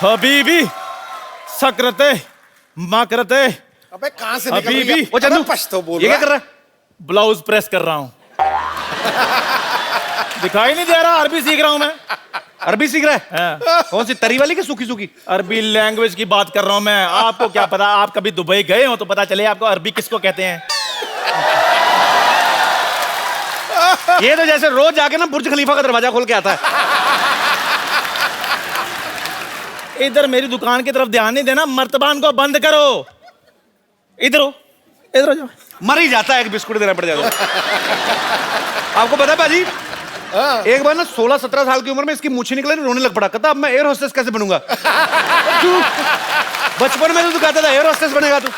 हबीबी सकरते माकरते। अबे कहाँ से निकल अभी गया? भी। वो चंदू पश्तो बोल ये रहा क्या कर रहा है? ब्लाउज प्रेस कर रहा हूँ। दिखाई नहीं दे रहा? अरबी सीख रहा हूँ मैं। अरबी सीख रहा है? हाँ। कौन सी, तरी वाली की सूखी सूखी? अरबी लैंग्वेज की बात कर रहा हूँ मैं। आपको क्या पता, आप कभी दुबई गए हो तो पता चले आपको अरबी किसको कहते हैं। ये तो जैसे रोज जाके ना बुर्ज खलीफा का दरवाजा खोल के आता है। इधर मेरी दुकान की तरफ ध्यान नहीं देना, मर्तबान को बंद करो। इधर हो, इधर हो जाओ। मर ही जाता है, एक बिस्कुट देना पड़ जाता है। आपको पता है भाजी, एक बार ना 16-17 साल की उम्र में इसकी मूछें निकले, रोने लग पड़ा। कहता अब मैं एयर होस्टेस कैसे बनूंगा। क्यों? बचपन में तो कहता था एयर होस्टेस बनेगा तू।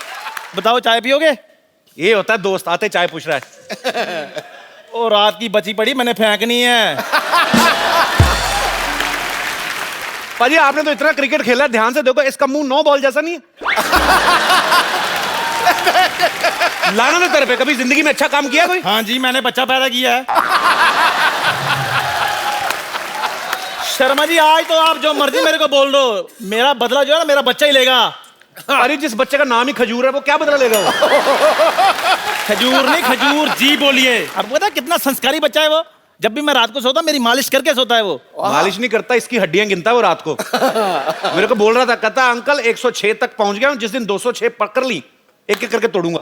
बताओ चाय पियोगे? ये होता है दोस्त आते चाय पूछ रहा है। और रात की बची पड़ी मैंने फेंकनी है। पाजी आपने तो इतना क्रिकेट खेला है, ध्यान से देखो, इसका मुंह 9 बॉल जैसा नहीं है। लाना ना तेरे पे, कभी जिंदगी में अच्छा काम किया कोई? हाँ जी, मैंने बच्चा पैदा किया है। शर्मा जी आज तो आप जो मर्जी मेरे को बोल दो, मेरा बदला जो है ना मेरा बच्चा ही लेगा। अरे जिस बच्चे का नाम ही खजूर है वो क्या बदला लेगा वो? खजूर नहीं, खजूर जी बोलिए। आपको पता है कितना संस्कारी बच्चा है वो? जब भी मैं रात को सोता मेरी मालिश करके सोता है वो। मालिश नहीं करता, इसकी हड्डियां गिनता है वो रात को। मेरे को बोल रहा था, कहता अंकल 106 तक पहुंच गया हूं, जिस दिन 206 पकड़ ली एक एक करके तोड़ूंगा।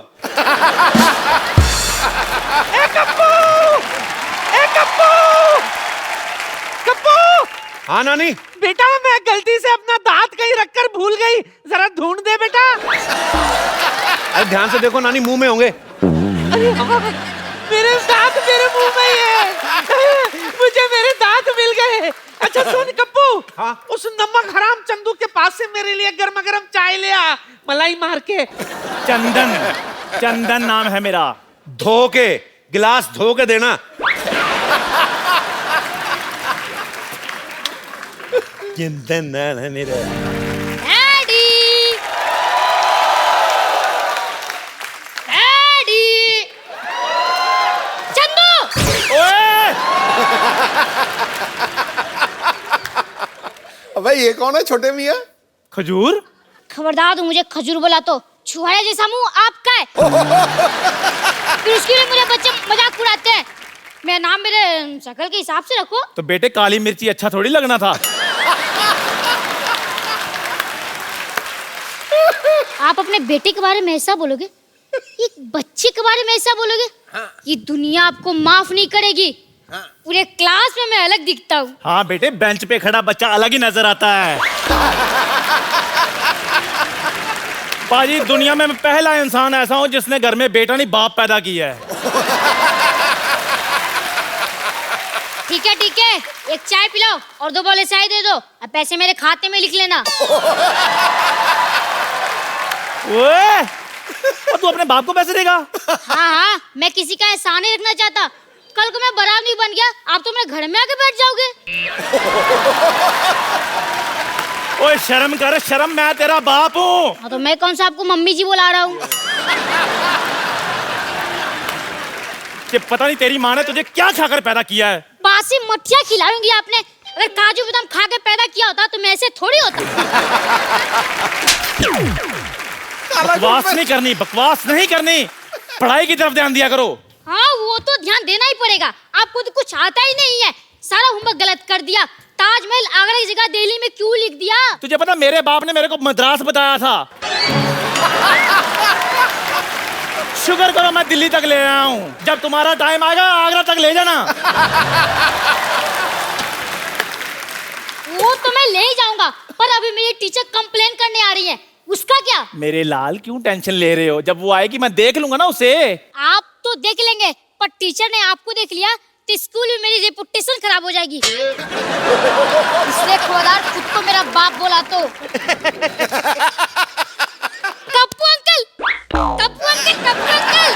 हाँ नानी। बेटा मैं गलती से अपना दांत कहीं रखकर भूल गई, जरा ढूंढ दे बेटा। अरे ध्यान से देखो नानी, मुंह में होंगे। अरे हाँ, मेरे दांत मेरे मुंह में ही है। मुझे मेरे दांत मिल गए। अच्छा सुन कप्पू, हाँ? उस नमक हराम चंदू के पास से मेरे लिए गर्मा गर्म चाय ले आ, मलाई मार के। चंदन, चंदन नाम है मेरा। धो के, गिलास धो के देना। चंदन नाम है मेरा। Daddy, daddy, Chandu. ओए! अबे ये कौन है छोटे मियाँ? खजूर? खबरदार तू मुझे खजूर बोला तो छुआरे जैसा मुंह आपका है। फिर उसके लिए मुझे बच्चे मजाक उड़ाते हैं। मेरा नाम मेरे शक्ल के हिसाब से रखो। तो बेटे काली मिर्ची अच्छा थोड़ी लगना था। आप अपने बेटे के बारे में ऐसा बोलोगे, एक बच्चे के बारे में ऐसा बोलोगे? हाँ। ये दुनिया आपको माफ नहीं करेगी। हाँ। पूरे क्लास में मैं अलग दिखता हूँ। हाँ बेटे, बेंच पे खड़ा बच्चा अलग ही नजर आता है। बाजी दुनिया में मैं पहला इंसान ऐसा हूँ जिसने घर में बेटा नहीं बाप पैदा किया है। ठीक है ठीक है, एक चाय पिलाओ और 2 बोले चाय दे दो। अब पैसे मेरे खाते में लिख लेना। ओए! और तू अपने बाप को पैसे देगा? हाँ हाँ, मैं किसी का एहसान नहीं रखना चाहता। कल को मैं बड़ा नहीं बन गया, आप तो मेरे घर में आके बैठ जाओगे। ओए शर्म कर, शर्म, मैं तेरा बाप हूँ। हाँ तो मैं कौन सा आपको मम्मी जी बुला रहा हूँ? कि पता नहीं तेरी माँ ने तुझे क्या खाकर पैदा किया है। बासी मठिया खिलाऊंगी आपने। अगर काजू बादाम खा के पैदा किया होता तो मैं ऐसे थोड़ी होता। बकवास नहीं करनी, बकवास नहीं करनी। पढ़ाई की तरफ ध्यान दिया करो। हाँ वो तो ध्यान देना ही पड़ेगा, आपको तो कुछ आता ही नहीं है। सारा होमवर्क गलत कर दिया। ताजमहल आगरा की जगह दिल्ली में क्यों लिख दिया? तुझे पता मेरे बाप ने मेरे को मद्रास बताया था। शुक्र करो मैं दिल्ली तक ले आया हूँ। जब तुम्हारा टाइम आएगा आगरा तक ले जाना। वो तो मैं ले ही जाऊंगा, पर अभी मेरी टीचर कंप्लेन करने आ रही है। उसका क्या? मेरे लाल क्यों टेंशन ले रहे हो? जब वो आएगी मैं देख लूंगा ना उसे। आप तो देख लेंगे, पर टीचर ने आपको देख लिया तो स्कूल में मेरी रेपुटेशन खराब हो जाएगी। इसलिए खबरदार खुद को मेरा बाप बोला तो। Kappu uncle, Kappu uncle, Kappu uncle,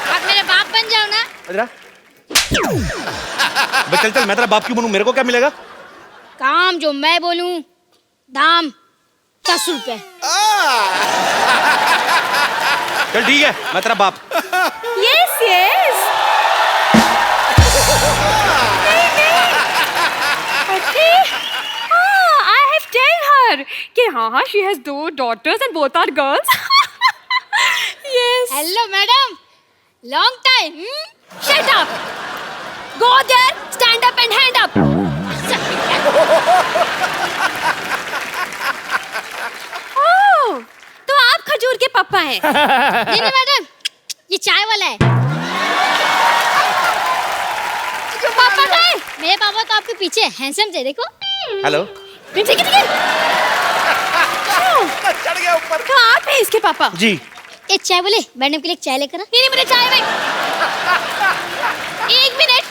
आप मेरे बाप बन जाओ ना। चल चल, मैं तेरा बाप क्यों बनूं? मेरे को क्या मिलेगा? काम जो मैं बोलूं, दाम 10 रुपए। चल ठीक है, मैं तेरा बाप। Yes yes. Okay. Oh, I यार कि हाँ she has 2 daughters and both are girls. Yes. Hello madam, long time. Shut up. Go there, stand up and hand up. Oh, तो आप खजूर के पापा हैं। नहीं नहीं मैडम, ये चाय वाला है। पापा गए। मेरे पापा तो आपके पीछे हैंडसम थे, देखो। हेलो। ठीक है ठीक है। चढ़ गया ऊपर। कहाँ आप हैं इसके पापा? जी। एक चाय बोले, मैडम के लिए एक चाय लेकर आ। नहीं नहीं मुझे चाय भाई। एक मिनट,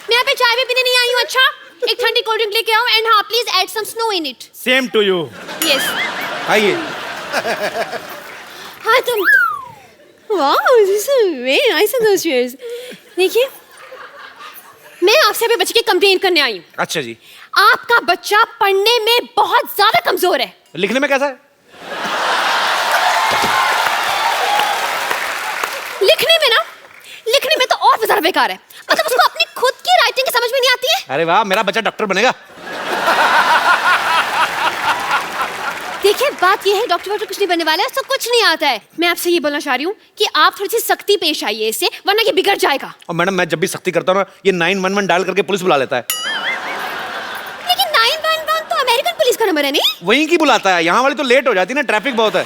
मैं यहाँ पे चाय भी पीने नहीं आई हूँ। अच्छा, एक ठंडी कोल्ड ड्रिंक लेके आओ एंड हाँ please add some snow in it. Same to you. Yes. आइए। हाँ तुम। Wow, this is very nice of those cheers. देखिए, मैं आपसे अभी बच्चे की कंप्लेंट करने आई हूँ। अच्छा जी। आपका बच्चा पढ़ने में बहुत ज्यादा कमजोर है। लिखने में कैसा है? लिखने में तो और भी ज्यादा बेकार है। मतलब उसको अपनी खुद की राइटिंग समझ में नहीं आती है। अरे वाह, मेरा बच्चा डॉक्टर बनेगा। देखिए, बात ये है डॉक्टर वॉक्टर कुछ नहीं बनने वाला है, उसको कुछ नहीं आता है। मैं आपसे ये बोलना चाह रही हूँ कि आप थोड़ी सी सख्ती पेश आइए इससे, वरना ये बिगड़ जाएगा। और मैडम, मैं जब भी सख्ती करता हूँ ना, ये 911 डायल करके पुलिस बुला लेता है। लेकिन 911 तो अमेरिकन पुलिस का नंबर है नहीं? वहीं की बुलाता है, यहाँ वाली तो लेट हो जाती है ना, ट्रैफिक बहुत है।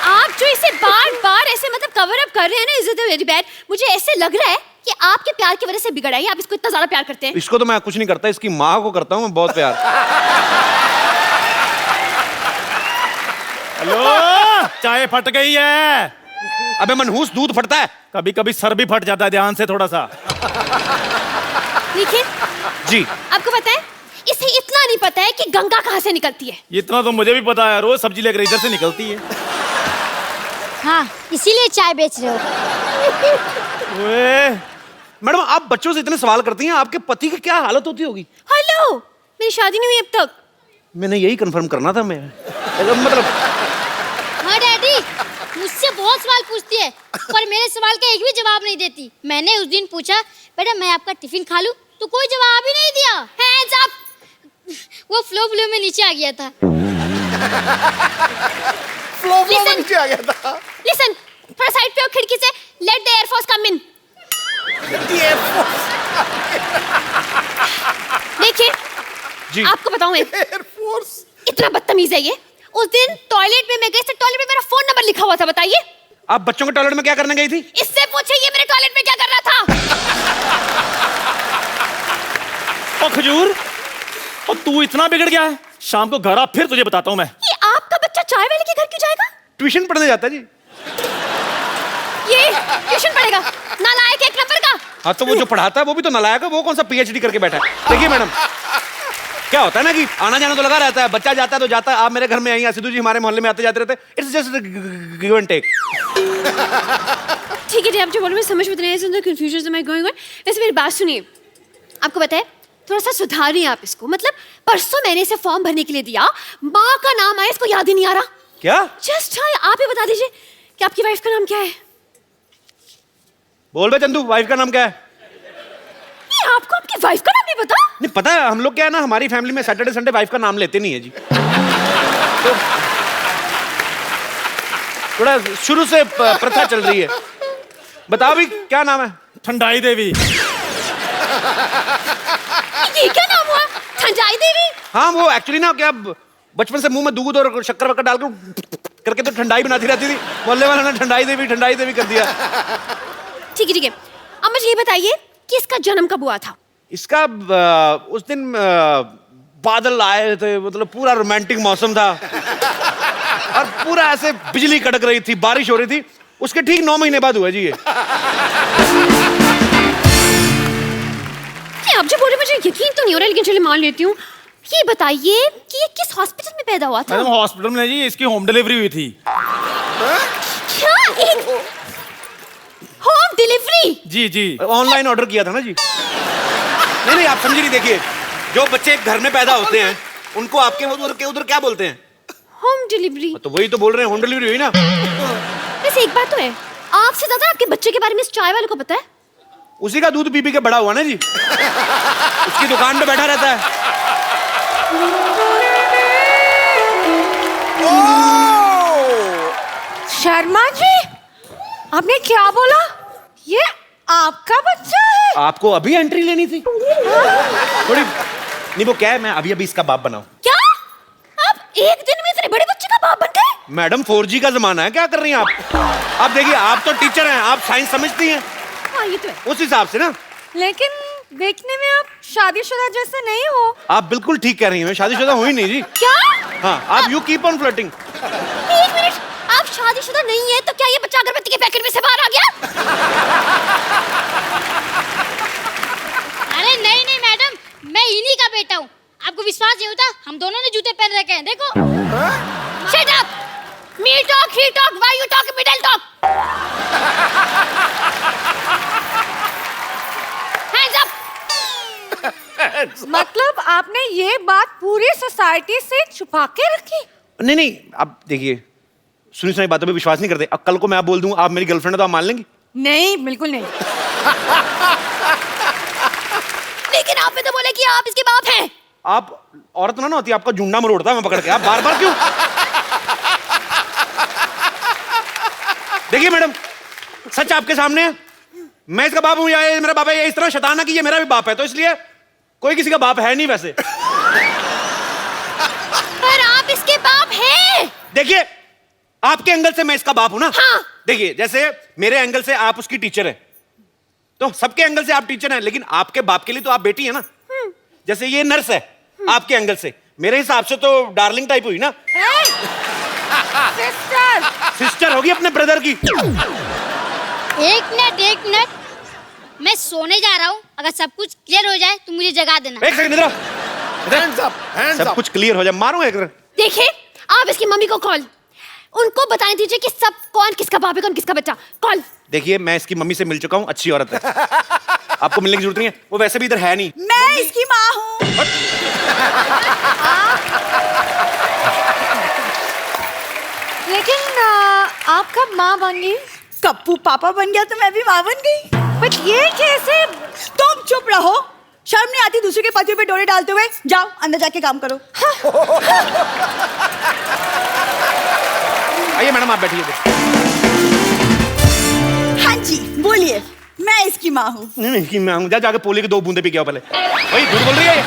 आप जो इसे बार बार ऐसे मतलब कवर अप कर रहे हैं ना, इज इट वेरी बैड। मुझे ऐसे लग रहा है कि आपके प्यार की वजह से बिगड़ा है। आप इसको इतना ज्यादा प्यार करते हैं। इसको तो मैं कुछ नहीं करता, इसकी माँ को करता हूँ मैं बहुत प्यार। हेलो, चाय फट गई है। अबे मनहूस, दूध फटता है। कभी कभी सर भी फट जाता है, ध्यान से थोड़ा सा। देखिए जी। आपको पता है, इसे इतना नहीं पता है कि गंगा कहाँ से निकलती है। इतना तो मुझे भी पता है, रोज सब्जी लेकर इधर से निकलती है। हाँ, इसीलिए चाय बेच रहे हो। ओए, मैडम, आप बच्चों से इतने सवाल करती हैं, आपके पति की क्या हालत होती होगी? हेलो, मेरी शादी नहीं हुई अब तक। मैंने यही कंफर्म करना था। मैं मतलब हाँ डैडी, मुझसे बहुत सवाल पूछती है, पर मेरे सवाल का एक भी जवाब नहीं देती। मैंने उस दिन पूछा, बेटा मैं आपका टिफिन खा लूं, तो कोई जवाब ही नहीं दिया। Hands up. वो फ्लो में नीचे आ गया था। फ्लो में नीचे आ गया था। लिसन, थोड़ा साइड पे आओ खिड़की से। लेट द एयरफोर्स कम इन। देखिए जी। आपको बताऊं, मैं एयरफोर्स। इतना बदतमीज है ये। उस दिन टॉयलेट में मैं गई, टॉयलेट में मेरा फोन नंबर लिखा हुआ था। बताइए आप बच्चों के टॉयलेट में क्या करने गई थी? इससे पूछे ये मेरे टॉयलेट में क्या कर रहा था। ओ खजूर, और तू इतना बिगड़ गया है। शाम को घर आ, फिर तुझे बताता हूँ मैं। ये आपका बच्चा चाय वाले के घर क्यों जाएगा? ट्यूशन पढ़ने जाता है जी। ये ट्यूशन पढ़ेगा, नालायक एक नंबर का। हाँ, तो वो जो पढ़ाता है वो भी तो नालायक है। वो कौन सा PhD करके बैठा है? देखिए मैडम, क्या होता है ना कि आना जाना तो लगा रहता है, बच्चा जाता है तो जाता है। आप मेरे घर में आई, सिद्धू जी हमारे मोहल्ले में आते जाते रहते हैं। It's just give and take. ठीक है, आप जो बोल रहे हैं समझ में नहीं आ रहा, कंफ्यूजन से मैं गोइंग ऑन। वैसे मेरी बात सुनिए, आपको पता है, थोड़ा सा सुधारिए आप इसको। मतलब परसों मैंने इसे फॉर्म भरने के लिए दिया, माँ का नाम आया, इसको याद ही नहीं आ रहा। क्या? जस्ट आप ही बता दीजिए कि आपकी वाइफ का नाम क्या है। बोल बे चंदू, वाइफ का नाम क्या है? ये आपको आपकी वाइफ का नाम नहीं पता? नहीं पता है, हम लोग क्या है ना, हमारी फैमिली में सैटरडे संडे वाइफ का नाम लेते नहीं है जी। तो थोड़ा शुरू से प्रथा चल रही है। बताओ भी क्या नाम है? ठंडाई देवी। ये क्या नाम हुआ? ठंडाई देवी? हाँ, वो एक्चुअली ना क्या बचपन से मुंह में दूध और शक्कर वक्कर डाल करके तो ठंडाई बनाती रहती थी। मोहल्ले वालों ने ठंडाई देवी कर दिया। ठीक है। अब मुझे ये बताइए कि इसका जन्म कब हुआ था? इसका उस दिन बादल आए थे, मतलब पूरा रोमांटिक मौसम था और पूरा ऐसे बिजली कड़क रही थी, बारिश हो रही थी। उसके ठीक 9 महीने बाद हुआ जी ये। आप जो बोल रहे मुझे यकीन तो नहीं हो रहा, लेकिन चलिए मान लेती हूँ। ये बताइए कि ये किस हॉस्पिटल में पैदा हुआ था? मैडम हॉस्पिटल में जी, इसकी होम डिलीवरी हुई थी। क्या? एक होम डिलीवरी? जी। ऑनलाइन ऑर्डर किया था ना जी। नहीं आप समझी नहीं। देखिए, जो बच्चे घर में पैदा होते हैं उनको आपके उधर क्या बोलते हैं? Home delivery. तो वही तो बोल रहे हैं, होम डिलीवरी हुई ना। वैसे एक बात तो है, आपसे ज्यादा आपके बच्चे के बारे में इस चाय वाले को पता है। उसी का दूध पी के बड़ा हुआ ना जी। उसकी दुकान पे बैठा रहता है। शर्मा जी, आपने क्या बोला? ये आपका बच्चा है? आपको अभी एंट्री लेनी थी थोड़ी। नहीं वो क्या है, मैं अभी अभी इसका बाप बनाऊं। क्या आप एक दिन में इतने बड़े बच्चे का बाप बन गए? मैडम 4G का जमाना है, क्या कर रही हैं आप देखिए, आप तो टीचर हैं, आप साइंस समझती हैं, हाँ ये तो है। उस हिसाब से ना। लेकिन देखने में आप शादीशुदा जैसे नहीं हो। आप बिल्कुल ठीक कह रही हैं, मैं शादीशुदा हुई नहीं जी। क्या? हाँ, आप यू कीप ऑन फ्लर्टिंग। एक मिनट, आप शादीशुदा नहीं है तो क्या ये बच्चा अगरबत्ती के पैकेट में से बाहर आ गया? अरे नहीं नहीं मैडम, मैं इन्हीं का बेटा हूँ। आपको विश्वास नहीं होता? हम दोनों ने जूते पहन रखे हैं, देखो। Shut up! Me talk, he talk, why you talk, middle talk? Hands up! मतलब आपने ये बात पूरी सोसाइटी से छुपा के रखी? नहीं नहीं, आप देखिए, सुनी सुनाई बातों पे विश्वास नहीं करते। अब कल को मैं आप बोल दूं आप मेरी गर्लफ्रेंड है तो आप मान लेंगी? नहीं, बिल्कुल नहीं। लेकिन आपने तो बोला कि आप इसके बाप हैं। आप औरत ना होती, आपका झुंडा मरोड़ता मैं पकड़ के, आप बार बार क्यों? देखिए मैडम, सच आपके सामने है, मैं इसका बाप हूं या ये मेरा बाप है, ये इस तरह शैतान है कि ये मेरा भी बाप है, तो इसलिए कोई किसी का बाप है नहीं वैसे। पर आप इसके बाप हैं। देखिए, आपके एंगल से मैं इसका बाप हूं ना। हाँ। देखिए, जैसे मेरे एंगल से आप उसकी टीचर है, तो सबके एंगल से आप टीचर हैं, लेकिन आपके बाप के लिए तो आप बेटी है ना। जैसे ये नर्स है, आपके एंगल से, मेरे हिसाब से तो डार्लिंग टाइप हुई ना। सिस्टर। सिस्टर होगी अपने ब्रदर की। एक मिनट, मैं सोने जा रहा हूँ। अगर सब कुछ क्लियर हो जाए तो मुझे जगा देना। एक सेकंड इधर। Hands up, hands सब up. कुछ क्लियर हो जाए, मारूंगा एक। देखिए, आप इसकी मम्मी को कॉल, उनको बताने दीजिए कि सब कौन किसका बाप है, कौन किसका बच्चा। कॉल। देखिए, मैं इसकी मम्मी से मिल चुका हूँ, अच्छी औरत है, आपको मिलने की जरूरत नहीं है, वो वैसे भी इधर है नहीं। मैं इसकी माँ हूँ। लेकिन आप कब माँ बन गई? कप्पू पापा बन गया तो मैं भी माँ बन गई। बट ये कैसे? तुम चुप रहो, शर्म नहीं आती दूसरे के पतियों पे डोरे डालते हुए? जाओ अंदर जाके काम करो। आइए मैडम, आप बैठिए। हाँ जी बोलिए, मैं इसकी माँ हूँ। नहीं कि मैं हूँ, जाके पोली की 2 बूंदे पी के आओ पहले। वही झूठ बोल रही है,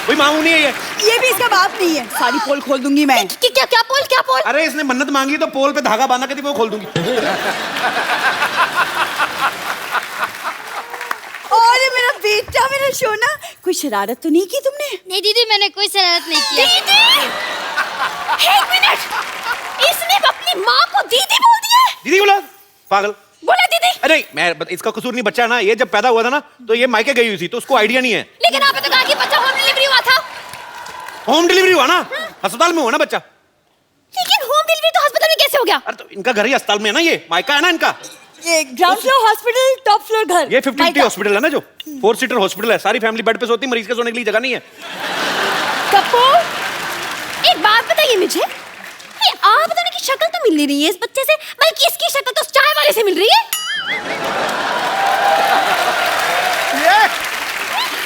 कोई माँ नहीं है ये भी इसका बाप नहीं है। सारी पोल खोल दूंगी मैं। क्या पोल, क्या पोल? अरे इसने मन्नत मांगी तो पोल पे धागा बांधा के थी, वो खोल दूंगी। और मेरा बेटा, मेरा सोना, कोई शरारत तो नहीं की तुमने? नहीं दीदी, मैंने कोई शरारत नहीं किया। दीदी! एक मिनट, इसने अपनी माँ को दीदी बोल दिया है? दीदी बोला? पागल। बोला दीदी? अरे मैं, इसका कसूर नहीं, बच्चा है ना, ये जब पैदा हुआ था ना तो ये मायके गई हुई थी, तो उसको आइडिया नहीं है। लेकिन आपने तो कहा कि बच्चा होम डिलीवरी हुआ था। होम डिलीवरी हुआ ना, अस्पताल में हुआ ना बच्चा। लेकिन होम डिलीवरी तो अस्पताल में कैसे हो गया? अरे तो इनका घर ही अस्पताल में है ना, ये मायका है ना इनका। ये ground floor hospital, top floor घर। ये 50 हॉस्पिटल है ना, जो 4 सीटर हॉस्पिटल है, सारी फैमिली बेड पे सोती, मरीज के सोने के लिए जगह नहीं है। कप्पू, एक बात बताइए मुझे, ये आप दोनों की शक्ल तो मिल नहीं रही है इस बच्चे से, बल्कि इसकी शक्ल तो उस चाय वाले से मिल रही है।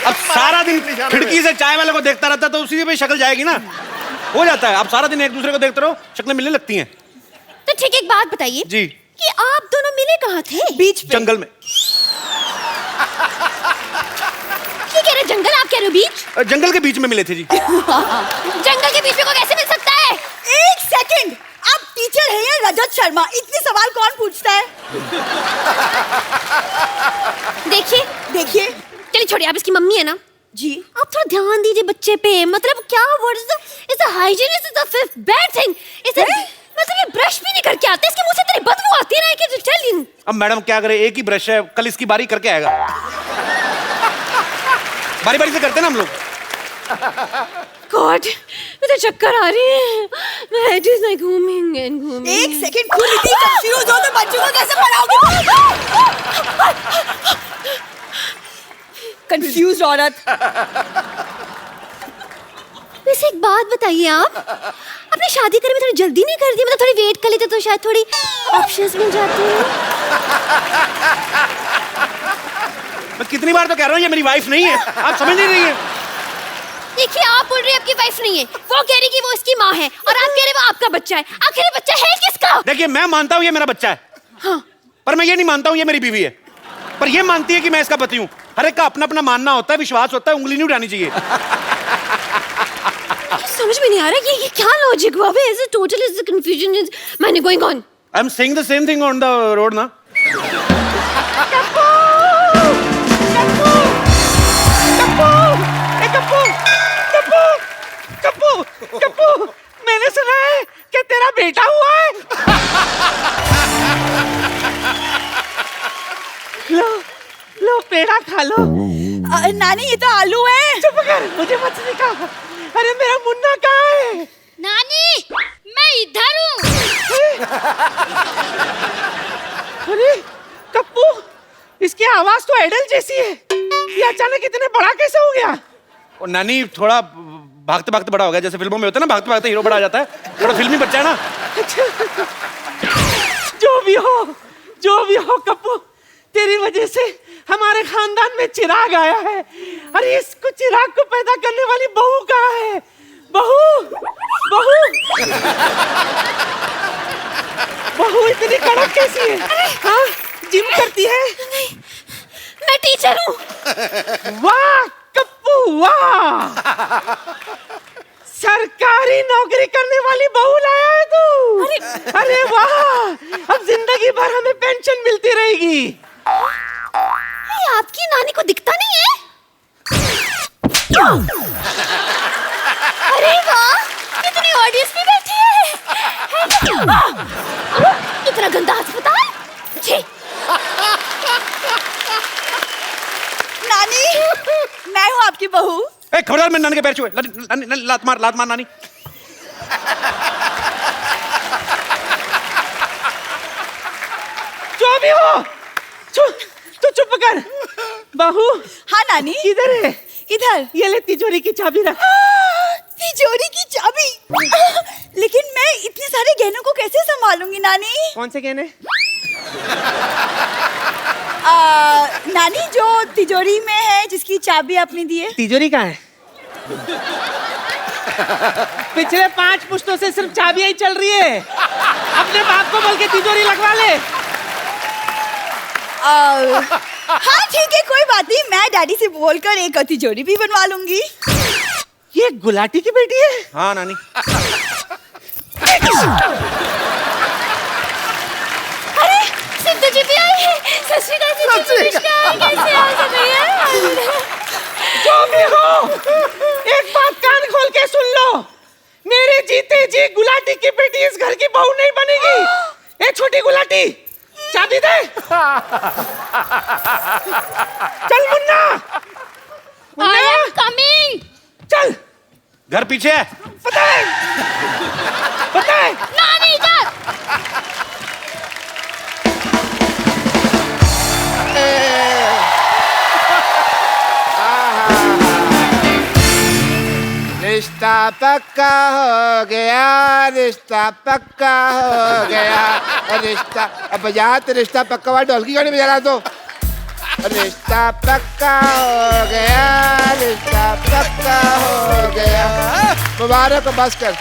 अब सारा दिन खिड़की से चाय वाले को देखता रहता तो उसी पे शक्ल जाएगी ना, हो जाता है। आप सारा दिन एक दूसरे को देखते रहो, शक्लें मिलने लगती हैं। तो ठीक, एक बात बताइए जी, कि आप दोनों मिले कहाँ थे? बीच पे। जंगल में। ये कह रहे जंगल, आप कह रहे हो बीच? जंगल के बीच में मिले थे जी। जंगल के बीच में को कैसे मिल सकता है? एक सेकंड, आप टीचर हैं या रजत शर्मा? इतने सवाल कौन पूछता है? देखिए चलिए छोड़िए, आप इसकी मम्मी है ना जी। आप थोड़ा ध्यान दीजिए बच्चे पे। मतलब क्या word is the hygiene is the fifth bad thing. Is मतलब ये ब्रश भी नहीं करके आते, इसके मुंह से तेरी बदबू आती है ना। कि टेल यू, अब मैडम क्या करे, एक ही ब्रश है, कल इसकी बारी करके आएगा। बारी बारी से करते ना हम लोग। गॉड, मुझे चक्कर आ रही है। मैं हेड इज लाइक घूमिंग एंड घूमिंग। एक सेकंड, खुद इतनी कंफ्यूज हो तो बच्चों को कैसे पढ़ाओगे? कंफ्यूज औरत। वैसे एक बात बताइए, आप अपनी शादी करने में थोड़ी जल्दी नहीं कर दी? मतलब थोड़ी वेट कर लेते तो शायद थोड़ी ऑप्शंस मिल जाते हैं। मैं कितनी बार तो कह रहा हूँ ये मेरी वाइफ नहीं है, आप समझ नहीं रही है। देखिए, आप बोल रहे हैं आपकी वाइफ नहीं है, वो कह रही कि वो इसकी माँ है, और आप कह रहे हैं वो आपका बच्चा है। आखिर ये बच्चा है किसका? देखिए, मैं मानता हूँ ये मेरा बच्चा है, हाँ। पर मैं ये नहीं मानता हूँ ये मेरी बीवी है। पर ये मानती है कि मैं इसका पति हूँ। हर एक का अपना अपना मानना होता है, विश्वास होता है, उंगली नहीं उठानी चाहिए। समझ में नहीं आ रहा ये क्या लॉजिक हुआ? Where is the total is the confusion is मैंने going on? I'm saying the same thing on the road ना। कप्पू, मैंने सुना है कि तेरा बेटा हुआ है। लो पेड़ा खा लो। नानी ये तो आलू है। चुप कर, मुझे मत सिखा। अरे मेरा मुन्ना कहाँ है? नानी मैं इधर हूँ। अरे कप्पू, इसकी आवाज तो आइडल जैसी है। ये अचानक इतने बड़ा कैसे हो गया? और नानी थोड़ा भागते भागते बड़ा हो गया, जैसे फिल्मों में होता है ना, भागते भागते हीरो बड़ा आ जाता है, थोड़ा फिल्मी बच्चा है ना। जो भी हो कप्पू, तेरी वजह से हमारे खानदान में चिराग आया है। अरे इसको चिराग को पैदा करने वाली बहू कहाँ है? बहू इतनी कड़क कैसी है? हाँ, जिम करती है? नहीं, मैं टीचर हूँ। वाह कप्पू वाह, सरकारी नौकरी करने वाली बहू लाया है तू। अरे वाह, अब जिंदगी भर हमें पेंशन मिलती रहेगी। ये आपकी नानी को दिखता नहीं है? अरे वाह, कितनी ऑडियंस भी बैठी है। इतना गंदा अस्पताल। छी। नानी मैं हूँ आपकी बहू। ए, खबरदार, मैं नानी के पैर छुए। लात मार नानी। जो भी हो, तू चुप कर। बहू। हाँ नानी। किधर है? इधर। ये ले तिजोरी की चाबी रख। तिजोरी की चाबी? लेकिन मैं इतने सारे गहनों को कैसे संभालूंगी नानी? कौन से गहने? नानी जो तिजोरी में है, जिसकी चाबी आपने दी है। तिजोरी कहाँ है? पिछले 5 पुश्तों से सिर्फ चाबियां ही चल रही है। अपने बाप को बोल के तिजोरी लगवा ले। हाँ ठीक है, कोई बात नहीं, मैं डैडी से बोलकर एक तिजोरी भी बनवा लूंगी। ये गुलाटी की बेटी है? हाँ नानी। अरे सिद्धू जी भी आई है। सत श्री अकाल सिद्धू जी, कैसे आ सकते हैं? जो भी हो, एक बात कान खोल के सुन लो। मेरे जीते जी गुलाटी की बेटी इस घर की बहू नहीं बनेगी। ए छोटी गुलाटी, चाबी दे। चल मुन्ना। I am coming. चल। घर पीछे है। पता है। नानी इधर। रिश्ता पक्का हो गया, रिश्ता पक्का हो गया, रिश्ता। अब बजा तो रिश्ता पक्का हुआ, ढोल की गाड़ी बजा रहा तो। रिश्ता पक्का हो गया, रिश्ता पक्का हो गया। मुबारक हो, बस कर।